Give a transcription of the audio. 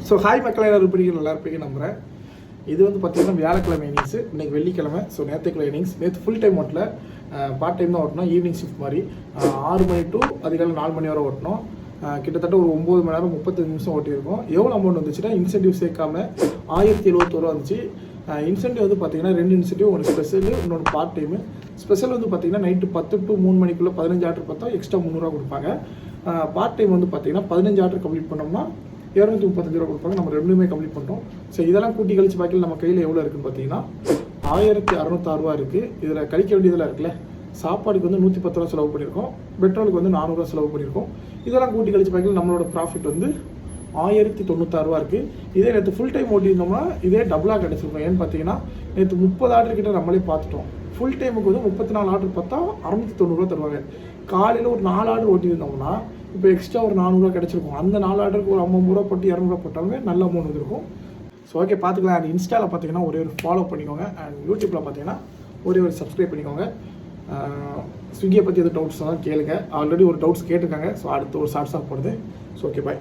So hi மக்கள் எல்லாரும் இருப்பீங்க, நல்லா இருப்பீங்க நம்புகிறேன். இது வந்து பார்த்தீங்கன்னா வியாழக்கிழமை இன்னிங்ஸு, இன்றைக்கி வெள்ளிக்கிழமை. ஸோ நேற்றுக்குள்ள இன்னிங்ஸ், நேற்று ஃபுல் டைம் ஓட்டல, பார்ட் டைம் தான் ஓட்டணும். ஈவினிங் ஷிஃப்ட் மாதிரி 6 மணி டு அதிகாலை 4 மணி வரை ஓட்டணும். கிட்டத்தட்ட ஒரு 9 மணி நேரம் 35 நிமிஷம் ஓட்டியிருக்கோம். எவ்வளோ அமௌண்ட் வந்துச்சுன்னா இன்சென்டிவ் சேர்க்காம 1071 ரூபா வந்துச்சு. இன்சென்டிவ் வந்து பார்த்தீங்கன்னா 2 இன்சென்டிவ், ஒன்று ஸ்பெஷலு, இன்னொன்று பார்ட் டைமு. ஸ்பெஷல் வந்து பார்த்தீங்கன்னா நைட்டு 10 to 3 மணிக்குள்ளே 15 ஆர்டர் பார்த்தா எக்ஸ்ட்ரா 300 ரூபா கொடுப்பாங்க. பார்ட் டைம் வந்து பார்த்தீங்கன்னா 15 ஆர்டர் கம்ப்ளீட் பண்ணோம்னா 235 ரூபா கொடுப்பாங்க. நம்ம ரெண்டுமே கம்ப்ளீட் பண்ணிட்டோம். ஸோ இதெல்லாம் கூட்டி கழிச்சு பாக்கியில் நம்ம கையில் எவ்வளோ இருக்குன்னு பார்த்தீங்கன்னா 1606 ரூபா இருக்குது. இதில் கழிக்க வேண்டியதெல்லாம் இருக்குல்ல, சாப்பாடுக்கு வந்து 110 ரூபா செலவு பண்ணியிருக்கோம், பெட்ரோலுக்கு வந்து 400 ரூபா செலவு பண்ணியிருக்கோம். இதெல்லாம் கூட்டி கழிச்சு பாக்கியில் நம்மளோட ப்ராஃபிட் வந்து 1096 ரூபா இருக்குது. இதே நேற்று ஃபுல் டைம் ஓட்டியிருந்தோம்னா இதே டபுளாக கிடச்சிருக்கோம். ஏன்னு பார்த்தீங்கன்னா நேற்று 30 ஆர்டர் கிட்ட நம்மளே பார்த்துட்டோம். ஃபுல் டைமுக்கு வந்து 34 ஆர்டர் பார்த்தா 690 ரூபா தருவாங்க. காலையில் ஒரு 4 ஆர்டர் ஓட்டியிருந்தோம்னா இப்போ எக்ஸ்ட்ரா ஒரு 400 ரூபா கிடச்சிருக்கும். அந்த 4 ஆர்டருக்கு ஒரு 50 ரூபா போட்டு 200 ரூபா போட்டாலுமே நல்ல அமௌண்ட் வந்துருக்கும். ஸோ ஓகே, பார்த்துக்கலாம். அண்ட் இன்ஸ்டாவில் பார்த்தீங்கன்னா ஒரே ஒரு ஃபாலோ பண்ணிக்கோங்க. அண்ட் யூடியூப்பில் பார்த்தீங்கன்னா ஒரே ஒரு சப்ஸ்கிரைப் பண்ணிக்கோங்க. ஸ்விக்கியை பற்றி எதுவும் டவுட்ஸ் தான் கேளுங்க. ஆல்ரெடி ஒரு டவுட்ஸ் கேட்டிருக்காங்க. ஸோ அடுத்து ஒரு ஷார்ட்ஸாக போடுது. ஸோ ஓகே, பாய்.